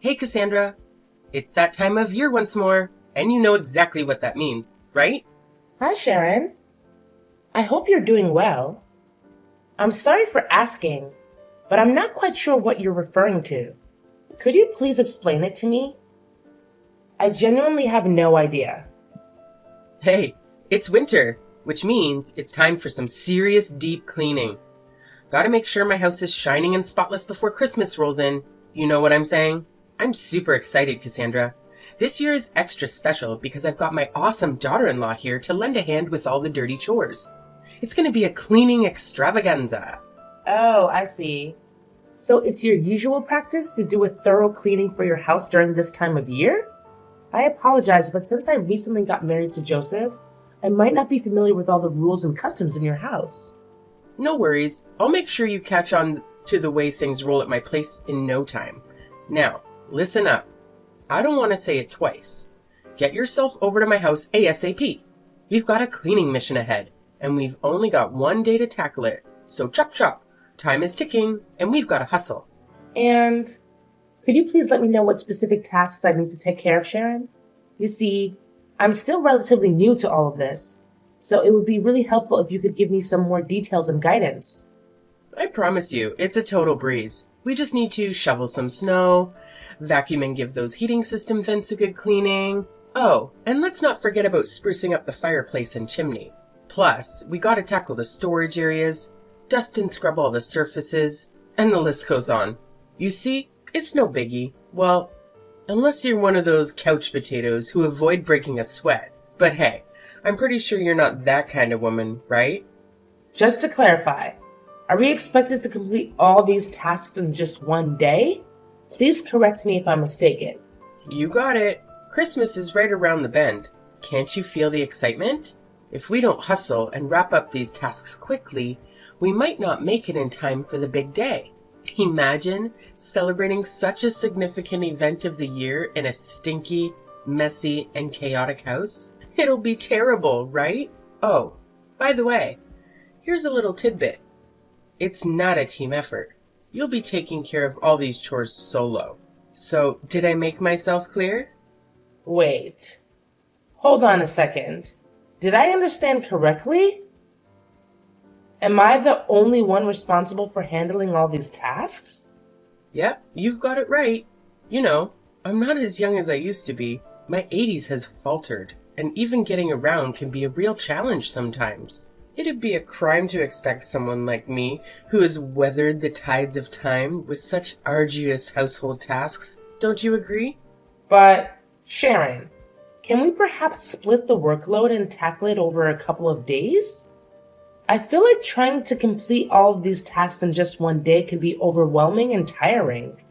Hey, Cassandra. It's that time of year once more, and you know exactly what that means, right? Hi, Sharon. I hope you're doing well. I'm sorry for asking, but I'm not quite sure what you're referring to. Could you please explain it to me? I genuinely have no idea. Hey, it's winter, which means it's time for some serious deep cleaning. Gotta make sure my house is shining and spotless before Christmas rolls in. You know what I'm saying? I'm super excited, Cassandra. This year is extra special because I've got my awesome daughter-in-law here to lend a hand with all the dirty chores. It's gonna be a cleaning extravaganza. Oh, I see. So it's your usual practice to do a thorough cleaning for your house during this time of year? I apologize, but since I recently got married to Joseph, I might not be familiar with all the rules and customs in your house. No worries. I'll make sure you catch on to the way things roll at my place in no time. Now, listen up. I don't want to say it twice. Get yourself over to my house ASAP. We've got a cleaning mission ahead, and we've only got one day to tackle it. So chop chop. Time is ticking, and we've got to hustle. And could you please let me know what specific tasks I need to take care of, Sharon? You see, I'm still relatively new to all of this, so it would be really helpful if you could give me some more details and guidance. I promise you, it's a total breeze. We just need to shovel some snow, vacuum and give those heating system vents a good cleaning. Oh, and let's not forget about sprucing up the fireplace and chimney. Plus, we gotta tackle the storage areas, dust and scrub all the surfaces, and the list goes on. You see, it's no biggie. Well, unless you're one of those couch potatoes who avoid breaking a sweat. But hey, I'm pretty sure you're not that kind of woman, right? Just to clarify, are we expected to complete all these tasks in just one day? Please correct me if I'm mistaken. You got it. Christmas is right around the bend. Can't you feel the excitement? If we don't hustle and wrap up these tasks quickly, we might not make it in time for the big day. Imagine celebrating such a significant event of the year in a stinky, messy, and chaotic house. It'll be terrible, right? Oh, by the way, here's a little tidbit. It's not a team effort. You'll be taking care of all these chores solo. So, did I make myself clear? Wait. Hold on a second. Did I understand correctly? Am I the only one responsible for handling all these tasks? Yep, you've got it right. You know, I'm not as young as I used to be. My 80s has faltered, and even getting around can be a real challenge sometimes. It'd be a crime to expect someone like me, who has weathered the tides of time with such arduous household tasks. Don't you agree? But, Sharon, can we perhaps split the workload and tackle it over a couple of days? I feel like trying to complete all of these tasks in just one day can be overwhelming and tiring.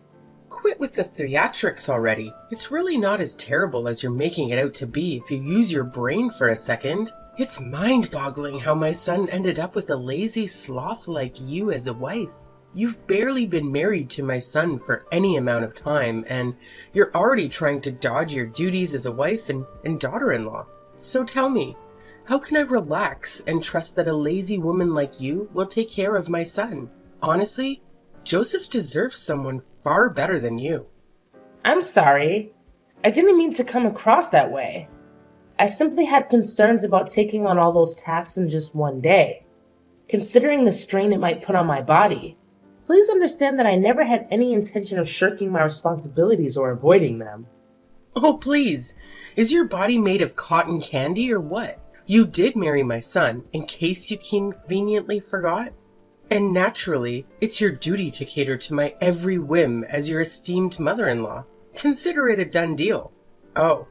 Quit with the theatrics already. It's really not as terrible as you're making it out to be if you use your brain for a second. It's mind-boggling how my son ended up with a lazy sloth like you as a wife. You've barely been married to my son for any amount of time, and you're already trying to dodge your duties as a wife and daughter-in-law. So tell me, how can I relax and trust that a lazy woman like you will take care of my son? Honestly, Joseph deserves someone far better than you. I'm sorry. I didn't mean to come across that way. I simply had concerns about taking on all those tasks in just one day, considering the strain it might put on my body. Please understand that I never had any intention of shirking my responsibilities or avoiding them. Oh, please. Is your body made of cotton candy or what? You did marry my son, in case you conveniently forgot. And naturally, it's your duty to cater to my every whim as your esteemed mother-in-law. Consider it a done deal. Oh,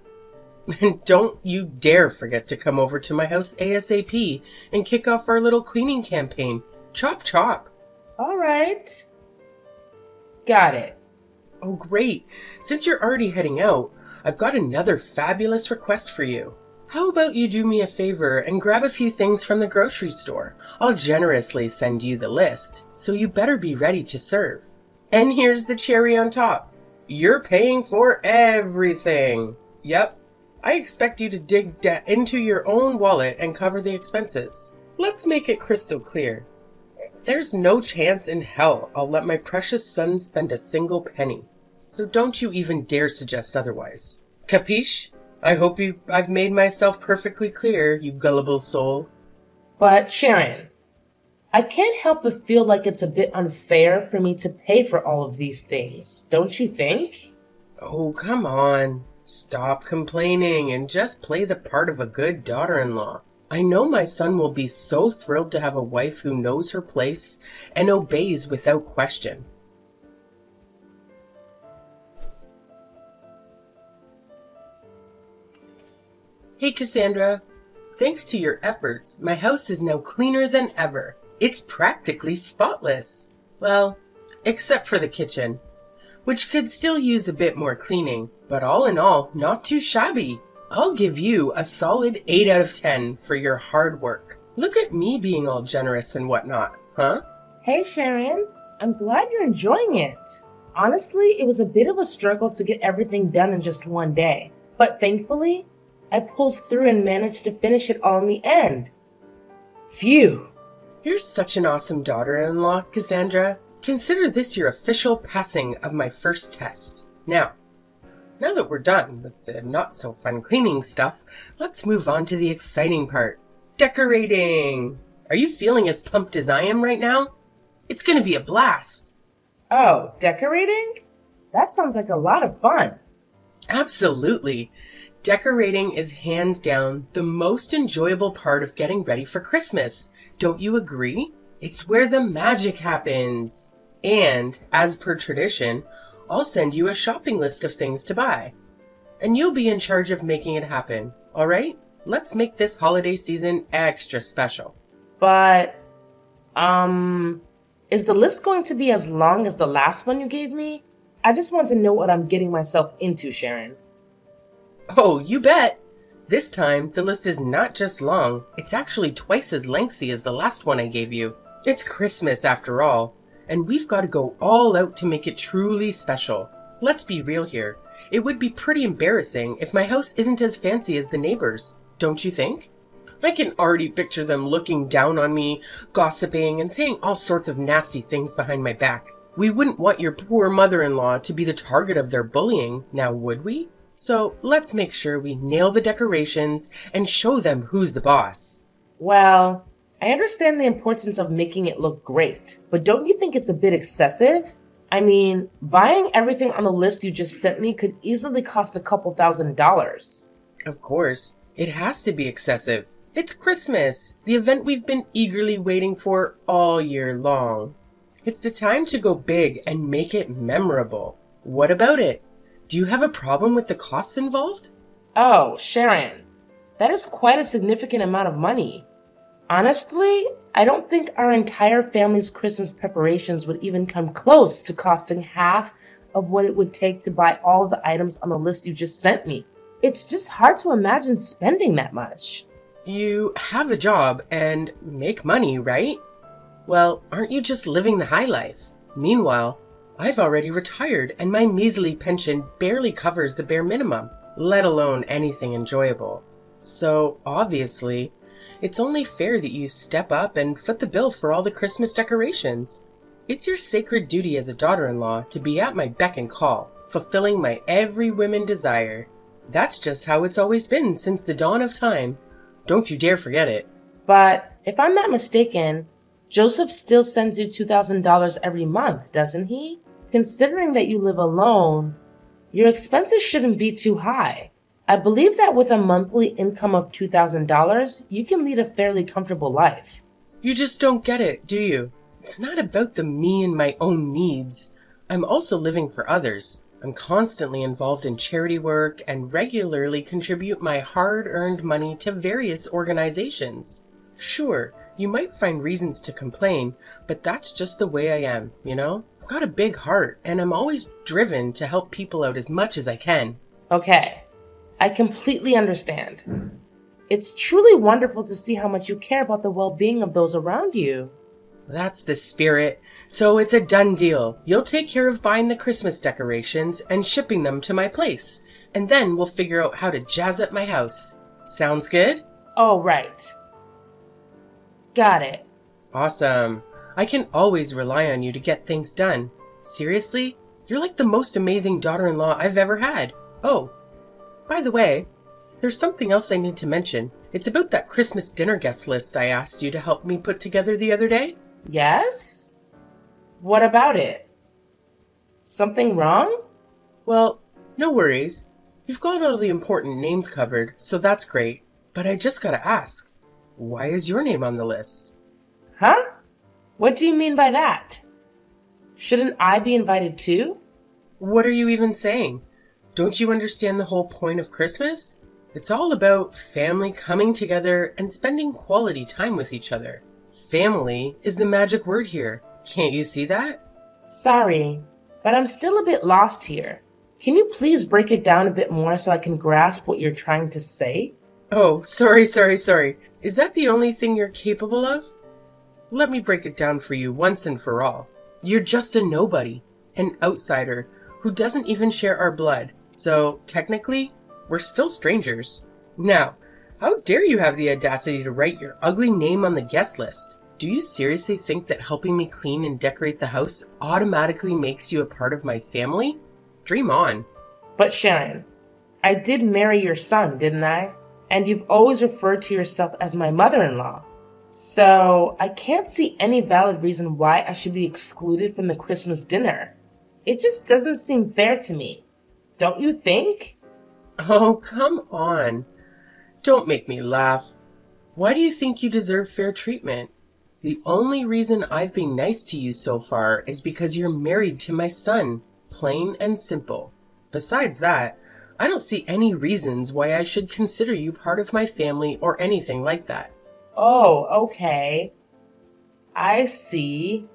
and don't you dare forget to come over to my house ASAP and kick off our little cleaning campaign. Chop chop. All right. Got it. Oh, great. Since you're already heading out, I've got another fabulous request for you. How about you do me a favor and grab a few things from the grocery store? I'll generously send you the list, so you better be ready to serve. And here's the cherry on top. You're paying for everything. Yep. I expect you to dig into your own wallet and cover the expenses. Let's make it crystal clear. There's no chance in hell I'll let my precious son spend a single penny. So don't you even dare suggest otherwise. Capiche? I hope I've made myself perfectly clear, you gullible soul. But Sharon, I can't help but feel like it's a bit unfair for me to pay for all of these things, don't you think? Oh, come on. Stop complaining and just play the part of a good daughter-in-law. I know my son will be so thrilled to have a wife who knows her place and obeys without question. Hey, Cassandra. Thanks to your efforts, my house is now cleaner than ever. It's practically spotless. Well, except for the kitchen, which could still use a bit more cleaning, but all in all, not too shabby. I'll give you a solid 8 out of 10 for your hard work. Look at me being all generous and whatnot, huh? Hey Sharon, I'm glad you're enjoying it. Honestly, it was a bit of a struggle to get everything done in just one day, but thankfully, I pulled through and managed to finish it all in the end. Phew! You're such an awesome daughter-in-law, Cassandra. Consider this your official passing of my first test. Now that we're done with the not-so-fun cleaning stuff, let's move on to the exciting part. Decorating! Are you feeling as pumped as I am right now? It's gonna be a blast! Oh, decorating? That sounds like a lot of fun. Absolutely! Decorating is hands down the most enjoyable part of getting ready for Christmas. Don't you agree? It's where the magic happens. And, as per tradition, I'll send you a shopping list of things to buy. And you'll be in charge of making it happen, alright? Let's make this holiday season extra special. But, is the list going to be as long as the last one you gave me? I just want to know what I'm getting myself into, Sharon. Oh, you bet! This time, the list is not just long, it's actually twice as lengthy as the last one I gave you. It's Christmas after all, and we've got to go all out to make it truly special. Let's be real here. It would be pretty embarrassing if my house isn't as fancy as the neighbors, don't you think? I can already picture them looking down on me, gossiping, and saying all sorts of nasty things behind my back. We wouldn't want your poor mother-in-law to be the target of their bullying, now would we? So let's make sure we nail the decorations and show them who's the boss. Well, I understand the importance of making it look great, but don't you think it's a bit excessive? I mean, buying everything on the list you just sent me could easily cost a couple $1,000s. Of course, it has to be excessive. It's Christmas, the event we've been eagerly waiting for all year long. It's the time to go big and make it memorable. What about it? Do you have a problem with the costs involved? Oh, Sharon, that is quite a significant amount of money. Honestly, I don't think our entire family's Christmas preparations would even come close to costing half of what it would take to buy all of the items on the list you just sent me. It's just hard to imagine spending that much. You have a job and make money, right? Well, aren't you just living the high life? Meanwhile, I've already retired and my measly pension barely covers the bare minimum, let alone anything enjoyable. So, obviously, it's only fair that you step up and foot the bill for all the Christmas decorations. It's your sacred duty as a daughter-in-law to be at my beck and call, fulfilling my every whim and desire. That's just how it's always been since the dawn of time. Don't you dare forget it. But if I'm not mistaken, Joseph still sends you $2,000 every month, doesn't he? Considering that you live alone, your expenses shouldn't be too high. I believe that with a monthly income of $2,000, you can lead a fairly comfortable life. You just don't get it, do you? It's not about the me and my own needs. I'm also living for others. I'm constantly involved in charity work and regularly contribute my hard-earned money to various organizations. Sure, you might find reasons to complain, but that's just the way I am, you know? I've got a big heart, and I'm always driven to help people out as much as I can. Okay, I completely understand. It's truly wonderful to see how much you care about the well-being of those around you. That's the spirit. So it's a done deal. You'll take care of buying the Christmas decorations and shipping them to my place. And then we'll figure out how to jazz up my house. Sounds good? Oh, right. Got it. Awesome. I can always rely on you to get things done. Seriously, You're like the most amazing daughter-in-law I've ever had. Oh, by the way, there's something else I need to mention. It's about that Christmas dinner guest list I asked you to help me put together the other day. Yes? What about it? Something wrong? Well, no worries. You've got all the important names covered, so that's great. But I just gotta ask, why is your name on the list? Huh? What do you mean by that? Shouldn't I be invited too? What are you even saying? Don't you understand the whole point of Christmas? It's all about family coming together and spending quality time with each other. Family is the magic word here. Can't you see that? Sorry, but I'm still a bit lost here. Can you please break it down a bit more so I can grasp what you're trying to say? Oh, sorry. Is that the only thing you're capable of? Let me break it down for you once and for all. You're just a nobody, an outsider who doesn't even share our blood. So, technically, we're still strangers. Now, how dare you have the audacity to write your ugly name on the guest list? Do you seriously think that helping me clean and decorate the house automatically makes you a part of my family? Dream on. But Sharon, I did marry your son, didn't I? And you've always referred to yourself as my mother-in-law. So, I can't see any valid reason why I should be excluded from the Christmas dinner. It just doesn't seem fair to me. Don't you think? Oh, come on. Don't make me laugh. Why do you think you deserve fair treatment? The only reason I've been nice to you so far is because you're married to my son. Plain and simple. Besides that, I don't see any reasons why I should consider you part of my family or anything like that. Oh, okay. I see.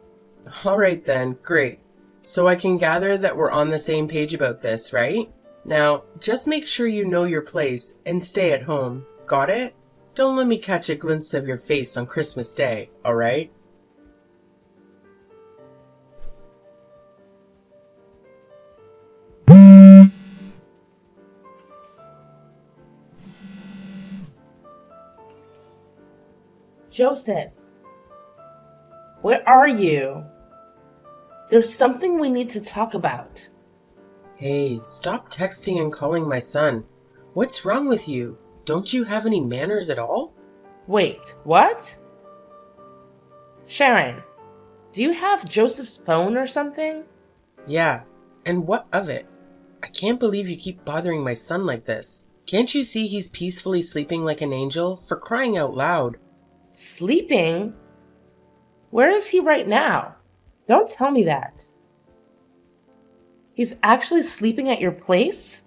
All right then, great. So I can gather that we're on the same page about this, right? Now, just make sure you know your place and stay at home. Got it? Don't let me catch a glimpse of your face on Christmas Day, all right? Joseph, where are you? There's something we need to talk about. Hey, stop texting and calling my son. What's wrong with you? Don't you have any manners at all? Wait, what? Sharon, do you have Joseph's phone or something? Yeah, and what of it? I can't believe you keep bothering my son like this. Can't you see he's peacefully sleeping like an angel? For crying out loud. Sleeping? Where is he right now? Don't tell me that. He's actually sleeping at your place?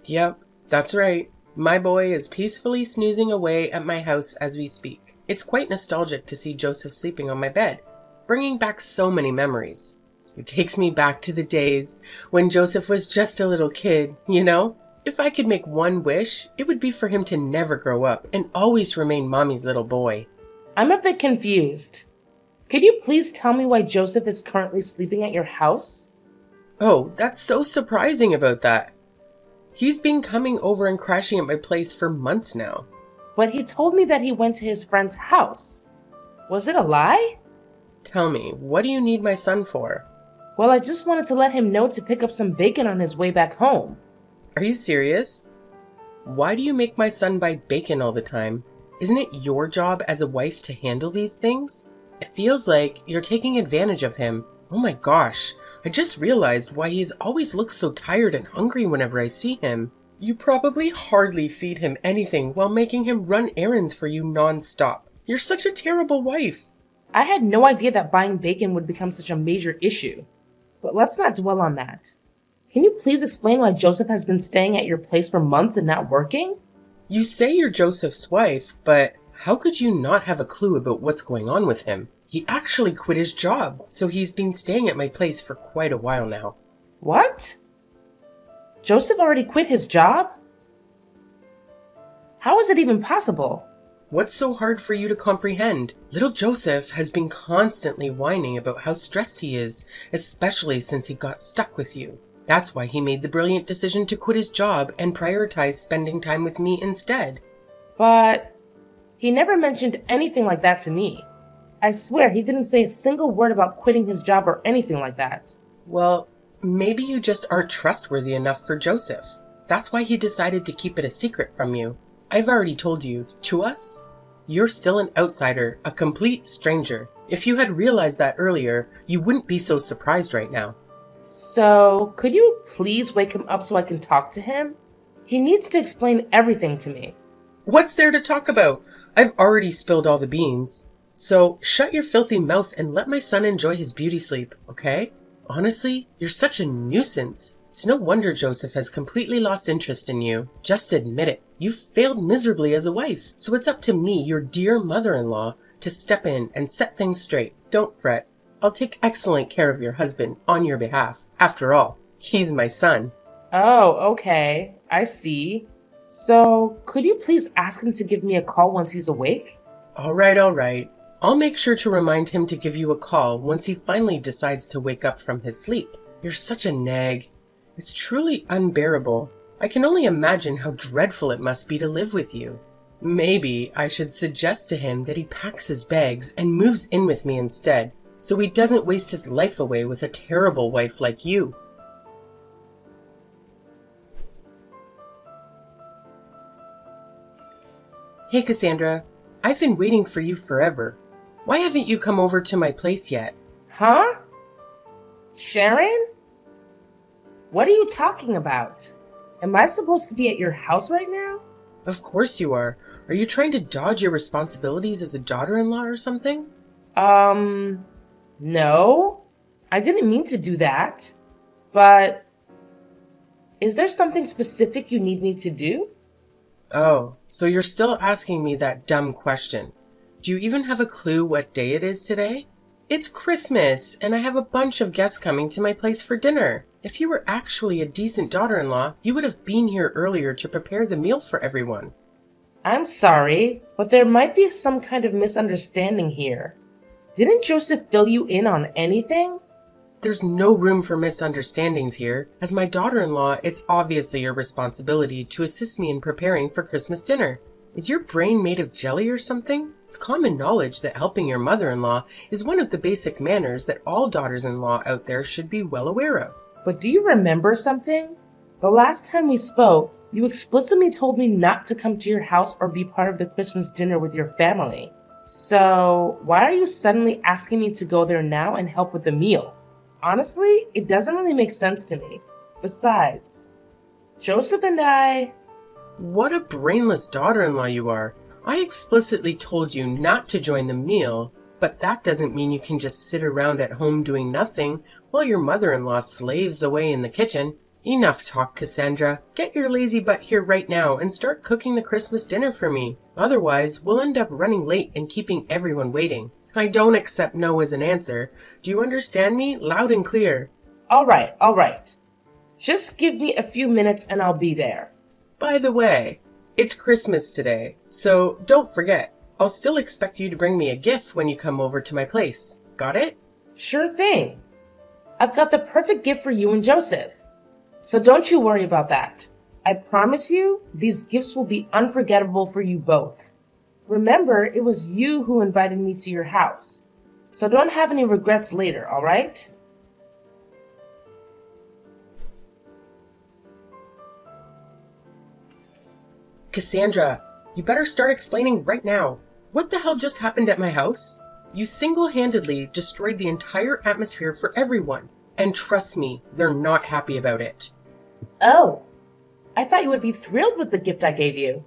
Yep, that's right. My boy is peacefully snoozing away at my house as we speak. It's quite nostalgic to see Joseph sleeping on my bed, bringing back so many memories. It takes me back to the days when Joseph was just a little kid, you know? If I could make one wish, it would be for him to never grow up and always remain Mommy's little boy. I'm a bit confused. Could you please tell me why Joseph is currently sleeping at your house? Oh, that's so surprising about that. He's been coming over and crashing at my place for months now. But he told me that he went to his friend's house. Was it a lie? Tell me, what do you need my son for? Well, I just wanted to let him know to pick up some bacon on his way back home. Are you serious? Why do you make my son buy bacon all the time? Isn't it your job as a wife to handle these things? It feels like you're taking advantage of him. Oh my gosh, I just realized why he's always looks so tired and hungry whenever I see him. You probably hardly feed him anything while making him run errands for you non-stop. You're such a terrible wife. I had no idea that buying bacon would become such a major issue. But let's not dwell on that. Can you please explain why Joseph has been staying at your place for months and not working? You say you're Joseph's wife, but how could you not have a clue about what's going on with him? He actually quit his job, so he's been staying at my place for quite a while now. What? Joseph already quit his job? How is it even possible? What's so hard for you to comprehend? Little Joseph has been constantly whining about how stressed he is, especially since he got stuck with you. That's why he made the brilliant decision to quit his job and prioritize spending time with me instead. But he never mentioned anything like that to me. I swear he didn't say a single word about quitting his job or anything like that. Well, Maybe you just aren't trustworthy enough for Joseph. That's why he decided to keep it a secret from you. I've already told you, to us, you're still an outsider, a complete stranger. If you had realized that earlier, you wouldn't be so surprised right now. So, could you please wake him up so I can talk to him? He needs to explain everything to me. What's there to talk about? I've already spilled all the beans. So, shut your filthy mouth and let my son enjoy his beauty sleep, okay? Honestly, you're such a nuisance. It's no wonder Joseph has completely lost interest in you. Just admit it. You've failed miserably as a wife. So it's up to me, your dear mother-in-law, to step in and set things straight. Don't fret. I'll take excellent care of your husband on your behalf. After all, he's my son. Oh, okay. I see. So, could you please ask him to give me a call once he's awake? All right. I'll make sure to remind him to give you a call once he finally decides to wake up from his sleep. You're such a nag. It's truly unbearable. I can only imagine how dreadful it must be to live with you. Maybe I should suggest to him that he packs his bags and moves in with me instead, so he doesn't waste his life away with a terrible wife like you. Hey Cassandra, I've been waiting for you forever. Why haven't you come over to my place yet? Huh? Sharon? What are you talking about? Am I supposed to be at your house right now? Of course you are. Are you trying to dodge your responsibilities as a daughter-in-law or something? No. I didn't mean to do that. But is there something specific you need me to do? Oh, so you're still asking me that dumb question. Do you even have a clue what day it is today? It's Christmas, and I have a bunch of guests coming to my place for dinner. If you were actually a decent daughter-in-law, you would have been here earlier to prepare the meal for everyone. I'm sorry, but there might be some kind of misunderstanding here. Didn't Joseph fill you in on anything? There's no room for misunderstandings here. As my daughter-in-law, it's obviously your responsibility to assist me in preparing for Christmas dinner. Is your brain made of jelly or something? It's common knowledge that helping your mother-in-law is one of the basic manners that all daughters-in-law out there should be well aware of. But do you remember something? The last time we spoke, you explicitly told me not to come to your house or be part of the Christmas dinner with your family. So, why are you suddenly asking me to go there now and help with the meal? Honestly, it doesn't really make sense to me. Besides, Joseph and I... What a brainless daughter-in-law you are. I explicitly told you not to join the meal, but that doesn't mean you can just sit around at home doing nothing while your mother-in-law slaves away in the kitchen. Enough talk, Cassandra. Get your lazy butt here right now and start cooking the Christmas dinner for me. Otherwise, we'll end up running late and keeping everyone waiting. I don't accept no as an answer. Do you understand me? Loud and clear. All right. Just give me a few minutes and I'll be there. By the way, it's Christmas today, so don't forget. I'll still expect you to bring me a gift when you come over to my place. Got it? Sure thing. I've got the perfect gift for you and Joseph. So don't you worry about that. I promise you, these gifts will be unforgettable for you both. Remember, it was you who invited me to your house. So don't have any regrets later, all right? Cassandra, you better start explaining right now. What the hell just happened at my house? You single-handedly destroyed the entire atmosphere for everyone. And trust me, they're not happy about it. Oh, I thought you would be thrilled with the gift I gave you.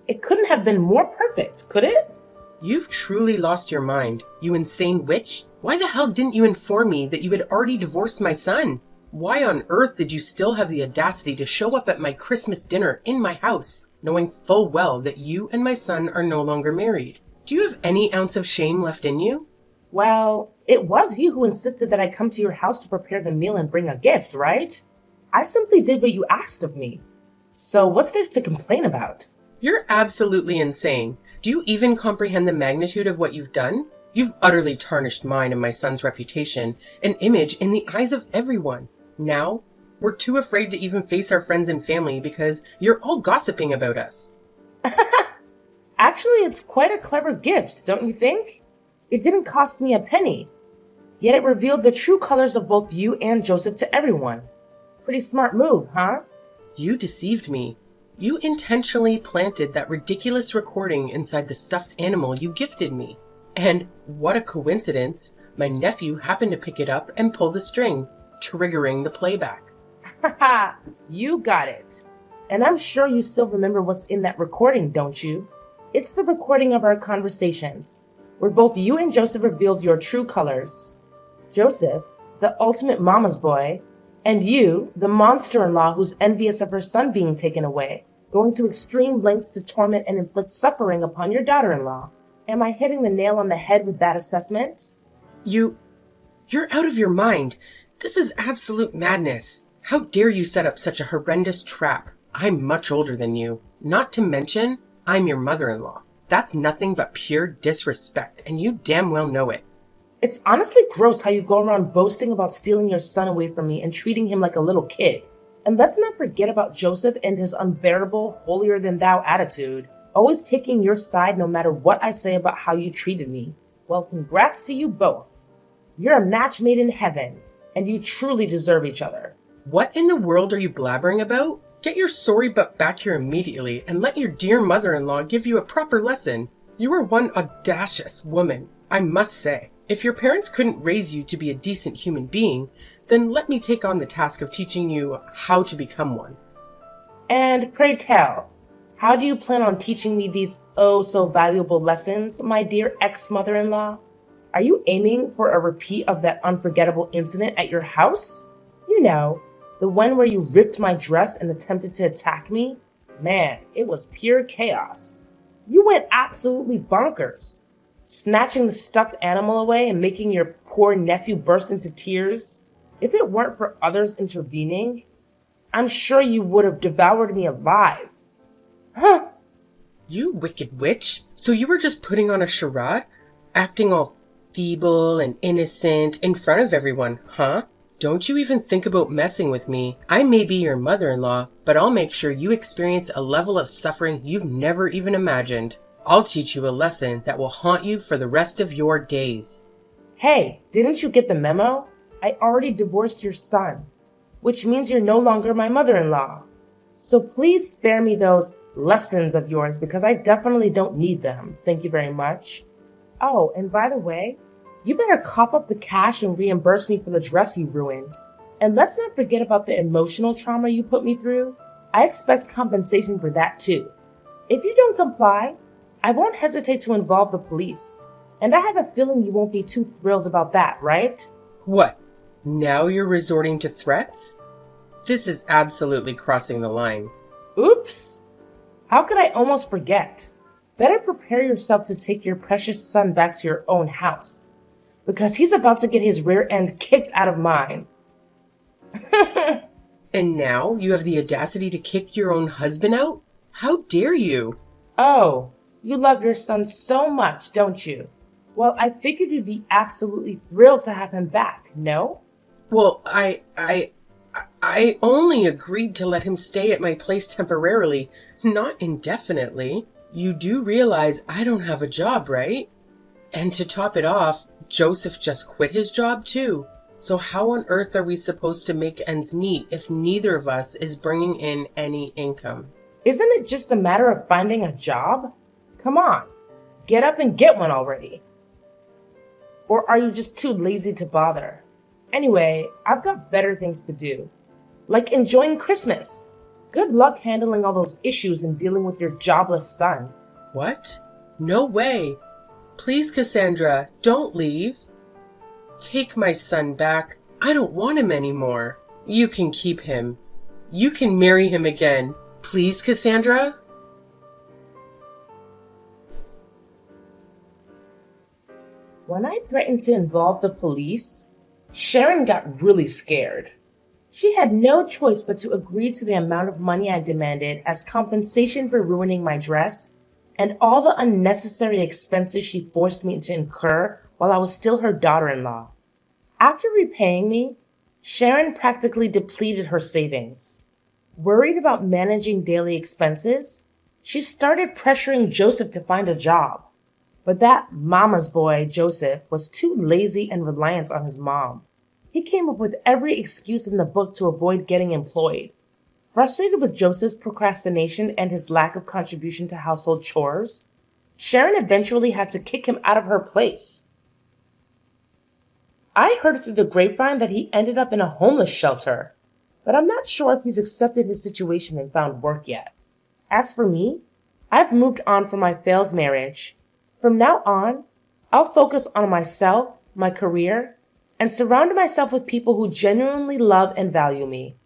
It couldn't have been more perfect, could it? You've truly lost your mind, you insane witch. Why the hell didn't you inform me that you had already divorced my son? Why on earth did you still have the audacity to show up at my Christmas dinner in my house, knowing full well that you and my son are no longer married? Do you have any ounce of shame left in you? Well, it was you who insisted that I come to your house to prepare the meal and bring a gift, right? I simply did what you asked of me. So what's there to complain about? You're absolutely insane. Do you even comprehend the magnitude of what you've done? You've utterly tarnished mine and my son's reputation and image in the eyes of everyone. Now, we're too afraid to even face our friends and family because you're all gossiping about us. Actually, it's quite a clever gift, don't you think? It didn't cost me a penny. Yet it revealed the true colors of both you and Joseph to everyone. Pretty smart move, huh? You deceived me. You intentionally planted that ridiculous recording inside the stuffed animal you gifted me. And what a coincidence, my nephew happened to pick it up and pull the string, triggering the playback. Haha, you got it. And I'm sure you still remember what's in that recording, don't you? It's the recording of our conversations, where both you and Joseph revealed your true colors. Joseph, the ultimate mama's boy, and you, the monster-in-law who's envious of her son being taken away, going to extreme lengths to torment and inflict suffering upon your daughter-in-law. Am I hitting the nail on the head with that assessment? You're out of your mind. This is absolute madness. How dare you set up such a horrendous trap? I'm much older than you. Not to mention, I'm your mother-in-law. That's nothing but pure disrespect, and you damn well know it. It's honestly gross how you go around boasting about stealing your son away from me and treating him like a little kid. And let's not forget about Joseph and his unbearable, holier-than-thou attitude, always taking your side no matter what I say about how you treated me. Well, congrats to you both. You're a match made in heaven, and you truly deserve each other. What in the world are you blabbering about? Get your sorry butt back here immediately and let your dear mother-in-law give you a proper lesson. You are one audacious woman, I must say. If your parents couldn't raise you to be a decent human being, then let me take on the task of teaching you how to become one. And pray tell, how do you plan on teaching me these oh so valuable lessons, my dear ex-mother-in-law? Are you aiming for a repeat of that unforgettable incident at your house? You know, the one where you ripped my dress and attempted to attack me? Man, it was pure chaos. You went absolutely bonkers, snatching the stuffed animal away and making your poor nephew burst into tears. If it weren't for others intervening, I'm sure you would have devoured me alive. Huh? You wicked witch. So you were just putting on a charade? Acting all feeble and innocent in front of everyone, huh? Don't you even think about messing with me. I may be your mother-in-law, but I'll make sure you experience a level of suffering you've never even imagined. I'll teach you a lesson that will haunt you for the rest of your days. Hey, didn't you get the memo? I already divorced your son, which means you're no longer my mother-in-law. So please spare me those lessons of yours because I definitely don't need them. Thank you very much. Oh, and by the way, you better cough up the cash and reimburse me for the dress you ruined. And let's not forget about the emotional trauma you put me through. I expect compensation for that too. If you don't comply, I won't hesitate to involve the police. And I have a feeling you won't be too thrilled about that, right? What? Now you're resorting to threats? This is absolutely crossing the line. Oops! How could I almost forget? Better prepare yourself to take your precious son back to your own house, because he's about to get his rear end kicked out of mine. And now you have the audacity to kick your own husband out? How dare you? Oh, you love your son so much, don't you? Well, I figured you'd be absolutely thrilled to have him back, no? Well, I only agreed to let him stay at my place temporarily, not indefinitely. You do realize I don't have a job, right? And to top it off, Joseph just quit his job too. So how on earth are we supposed to make ends meet if neither of us is bringing in any income? Isn't it just a matter of finding a job? Come on, get up and get one already. Or are you just too lazy to bother? Anyway, I've got better things to do, like enjoying Christmas. Good luck handling all those issues and dealing with your jobless son. What? No way. Please, Cassandra, don't leave. Take my son back. I don't want him anymore. You can keep him. You can marry him again. Please, Cassandra? When I threatened to involve the police, Sharon got really scared. She had no choice but to agree to the amount of money I demanded as compensation for ruining my dress and all the unnecessary expenses she forced me to incur while I was still her daughter-in-law. After repaying me, Sharon practically depleted her savings. Worried about managing daily expenses, she started pressuring Joseph to find a job. But that mama's boy, Joseph, was too lazy and reliant on his mom. He came up with every excuse in the book to avoid getting employed. Frustrated with Joseph's procrastination and his lack of contribution to household chores, Sharon eventually had to kick him out of her place. I heard through the grapevine that he ended up in a homeless shelter, but I'm not sure if he's accepted his situation and found work yet. As for me, I've moved on from my failed marriage. From now on, I'll focus on myself, my career, and surround myself with people who genuinely love and value me.